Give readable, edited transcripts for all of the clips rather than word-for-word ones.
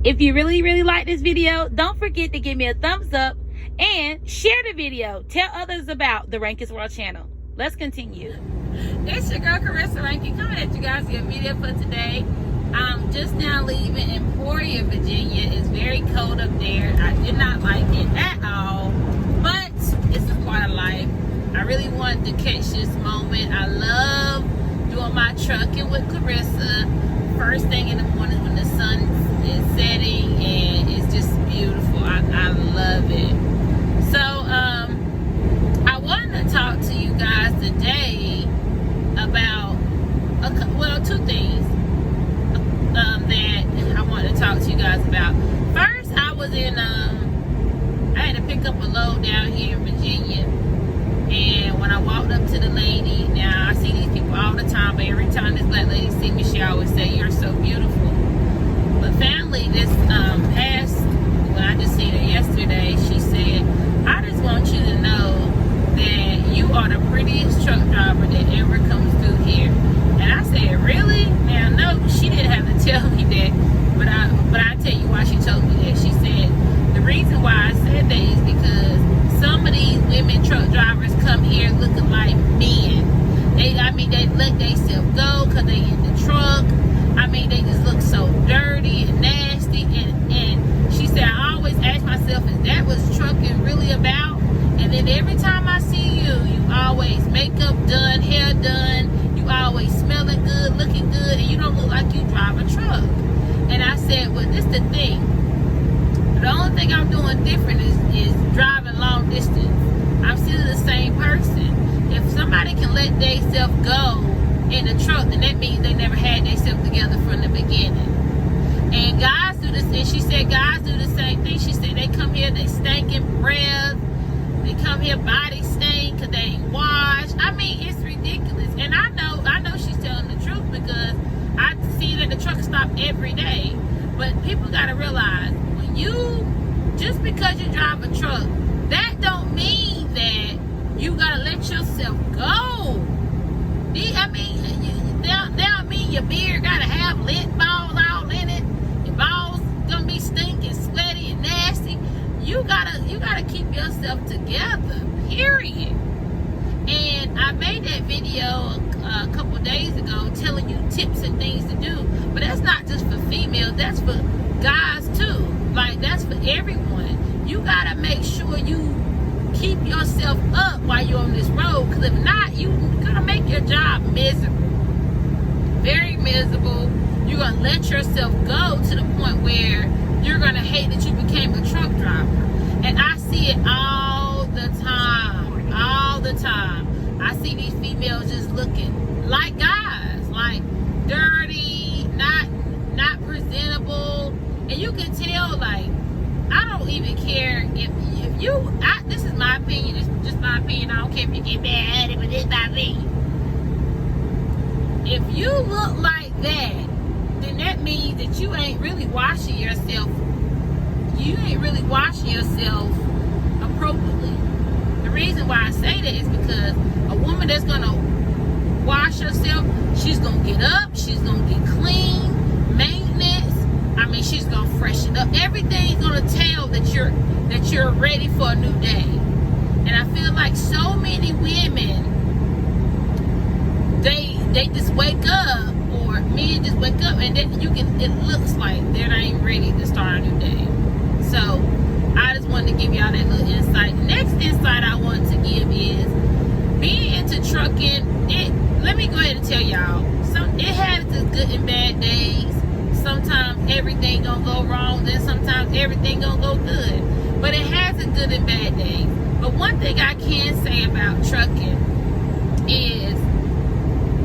If you really like this video, don't forget to give me a thumbs up and share the video. Tell others about the Rankins World channel. Let's continue. It's your girl Carissa Rankin coming at you guys with a video for today. I'm just now leaving Emporia, Virginia. It's very cold up there. I did not like it at all, but it's a part of life. I really wanted to catch this moment. I love doing my trucking with Carissa first thing in the morning when the sun is setting, and it's just beautiful. I love it. So I wanted to talk to you guys today about two things that I wanted to talk to you guys about. First, I was in I had to pick up a load down here in Virginia, and when I walked up to the lady, now I see these people all the time, but every time this black lady see me, she always say, "You're so beautiful." But family, this past, when I just seen her yesterday, she said, "I just want you to know that you are the prettiest truck driver that ever comes through here." And I said, "Really?" Now, no, she didn't have to tell me that, but I tell you why she told me that. She said, the reason why I said that is because some of these women truck drivers come here looking like men. They let themselves go because they in the truck. They just look so dirty and nasty. And she said, I always ask myself, is that what trucking really about? And then every time I see you, you always makeup done, hair done, you always smelling good, looking good, and you don't look like you drive a truck. And I said, well, this the thing. The only thing I'm doing different is driving long distance. I'm still the same person. If somebody can let themselves go in the truck, then that means they never had themselves together from the beginning. And guys do this, and she said guys do the same thing. She said they come here, they stinking breath. They come here body stink because they ain't washed. It's ridiculous. And I know she's telling the truth because I see that the truck stop every day. But people got to realize, just because you drive a truck, that don't mean that you got to let yourself go. That don't mean your beard got to have lint balls all in it. Your balls going to be stinking, sweaty, and nasty. You gotta keep yourself together, period. And I made that video a couple days ago telling you tips and things to do, but that's not just for females, that's for guys too. That's for everyone. You gotta make sure you keep yourself up while you're on this road, because if not, you're gonna make your job miserable, very miserable. You're gonna let yourself go to the point where you're gonna hate that you became a truck driver. And I see it all the time. I see these females just looking like guys, like dirty, not presentable. And you can tell, I don't even care if you, this is my opinion, this is just my opinion, I don't care if you get mad at it, but it's not me. If you look like that, then that means that you ain't really washing yourself. You ain't really washing yourself appropriately. The reason why I say that is because a woman that's gonna wash herself, she's gonna get up, she's gonna get clean, maintenance. She's gonna freshen up. Everything's gonna tell that you're ready for a new day. And I feel like so many women, they just wake up, or men just wake up, and then it looks like they ain't ready to start a new day. So I just wanted to give y'all that little insight. The next insight I want to give is being into trucking. Let me go ahead and tell y'all, it has its good and bad days. Sometimes everything gonna go wrong, then sometimes everything gonna go good. But it has its good and bad days. But one thing I can say about trucking is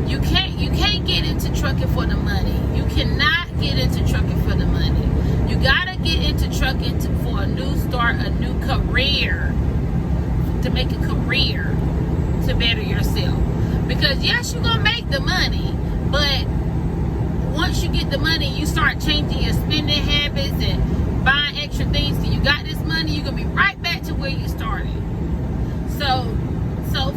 you can't get into trucking for the money. You cannot get into trucking for the money. You gotta get into trucking for a new start, a new career, to make a career, to better yourself. Because yes, you're gonna make the money, but once you get the money, you start changing your spending habits and buying extra things. So you got this money, you're gonna be right back to where you started. So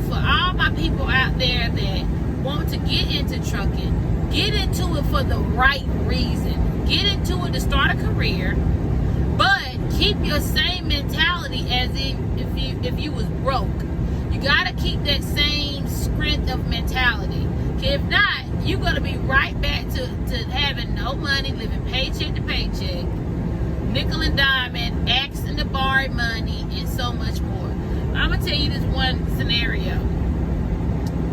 for all my people out there that want to get into trucking, Get into it for the right reason. Get into it to start a career, but keep your same mentality as if you was broke. You gotta keep that same strength of mentality. If not, you're gonna be right back to having no money, living paycheck to paycheck, nickel and diamond, asking to borrow money, and so much more. I'm gonna tell you this one scenario.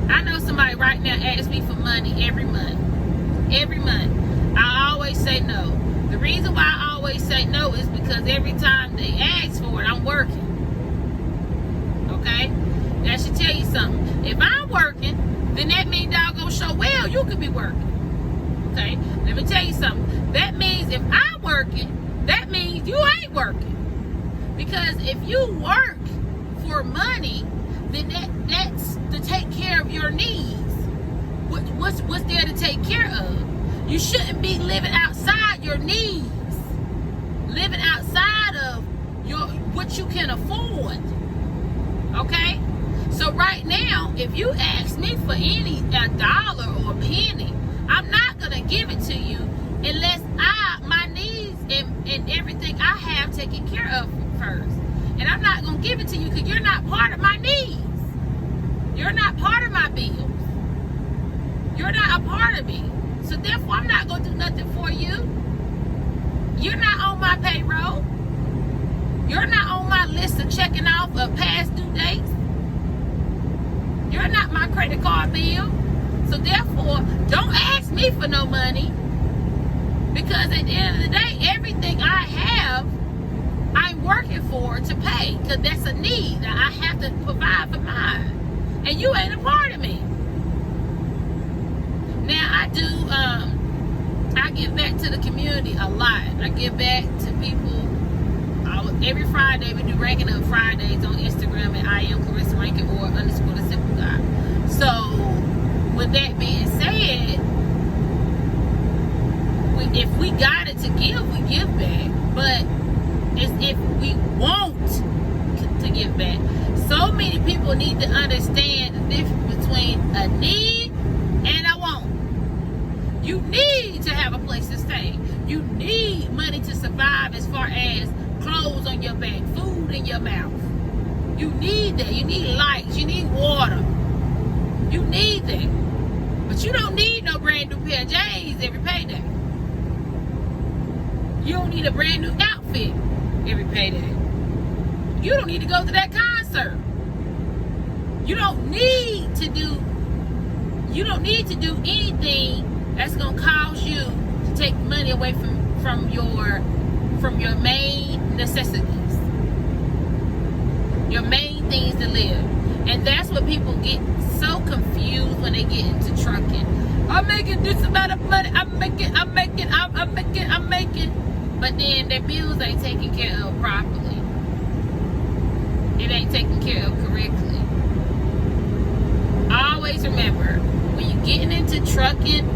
I know somebody right now asks me for money every month. Every month. I always say no. The reason why I always say no is because every time they ask for it, I'm working. Okay? That should tell you something. If I'm working, then that means doggone show well you could be working. Okay? Let me tell you something. That means if I'm working, that means you ain't working. Because if you work for money, then that's to take care of your needs. What's there to take care of? You shouldn't be living outside your needs. Living outside of what you can afford. Okay? So right now, if you ask me for a dollar or a penny, I'm not gonna give it to you unless my needs and everything I have taken care of first. And I'm not gonna give it to you because you're not part of my needs. You're not part of my bills. You're not a part of me. So therefore, I'm not gonna do nothing for you. You're not on my payroll. You're not on my list of checking off of past due dates. You're not my credit card bill. So therefore, don't ask me for no money. Because at the end of the day, everything I have, I'm working for to pay. Because that's a need that I have to provide for mine. And you ain't a part of me. Now, I give back to the community a lot. I give back to people. Every Friday, we do Ranking Up Fridays on Instagram at I am Clarissa Rankin or _ the Simple Guy. So, with that being said, if we got it to give, we give back. But it's if we want to give back. So many people need to understand the difference between a need and a want. You need to have a place to stay. You need money to survive as far as clothes on your back, food in your mouth. You need that. You need lights. You need water. You need that. But you don't need no brand new pair of J's every payday. You don't need a brand new outfit every payday. You don't need to go to that concert. You don't need to do anything that's gonna cause you to take money away from your main necessities, your main things to live. And that's what people get so confused when they get into trucking. I'm making this amount of money. I'm making. But then their bills ain't taken care of properly. It ain't taken care of correctly. Always remember, when you're getting into trucking,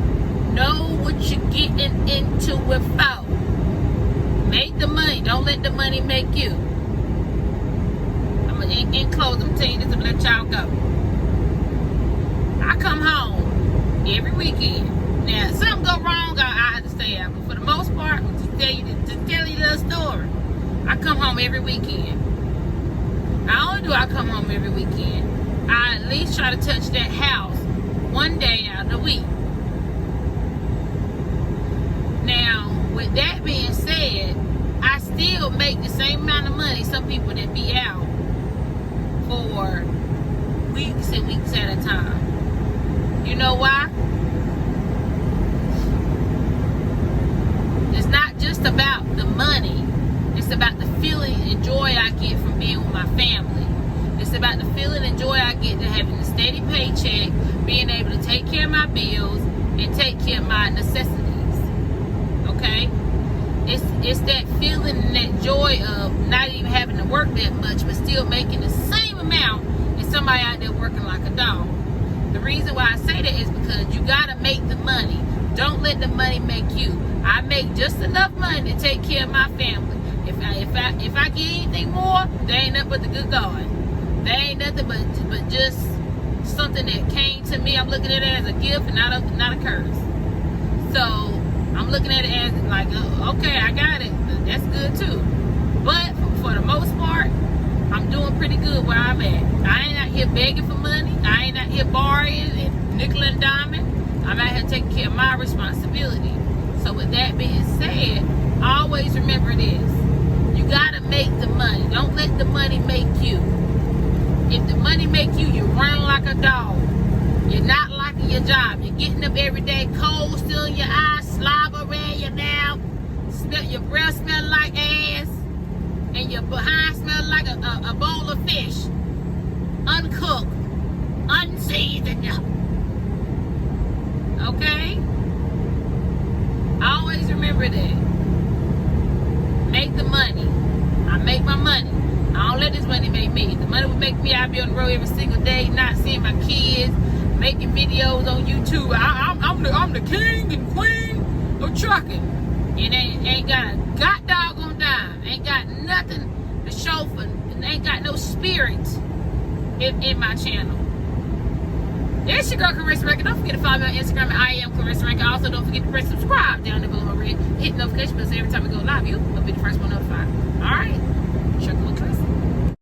know what you're getting into without. Make the money. Don't let the money make you. I'm gonna in close. I'm telling you this. I'm gonna let y'all go. I come home every weekend. Now, if something go wrong, I have to stay out. But for the most part, to tell you the story, I come home every weekend. Not only do I come home every weekend, I at least try to touch that house one day out of the week. Now, with that being said, I still make the same amount of money some people that be out for weeks and weeks at a time. You know why? It's not just about the money. It's about the feeling and joy I get from being with my family. It's about the feeling and joy I get to having a steady paycheck, being able to take care of my bills and take care of my necessities. Okay? It's that feeling and that joy of not even having to work that much, but still making the same amount as somebody out there working like a dog. The reason why I say that is because you gotta make the money. Don't let the money make you. I make just enough money to take care of my family. If I get anything more, there ain't nothing but the good God. There ain't nothing but just something that came to me. I'm looking at it as a gift and not a curse. So I'm looking at it as like, okay, I got it. That's good too. But for the most part, I'm doing pretty good where I'm at. I ain't out here begging for money. I ain't out here borrowing and nickel and diming. I'm out here taking care of my responsibility. So with that being said, always remember this. You gotta make the money. Don't let the money make you. If the money make you, you're running like a dog. You're not liking your job. You're getting up every day, cold still in your eyes, slobber around your mouth, your breath smell like ass, and your behind smell like a bowl of fish, uncooked, unseasoned. Okay? Always remember that. Make the money. I make my money. I don't let this money make me. The money will make me. I'll be on the road every single day, not seeing my kids, making videos on YouTube. I'm the king and queen of trucking. And ain't got a god doggone dime. Ain't got nothing to show for. Ain't got no spirit in my channel. It's your girl, Carissa Rankin. Don't forget to follow me on Instagram at I am Carissa Rankin. Also, don't forget to press subscribe down there below red. Hit notification bell so every time we go live, you'll be the first one notified. All right. Sugar with Chris.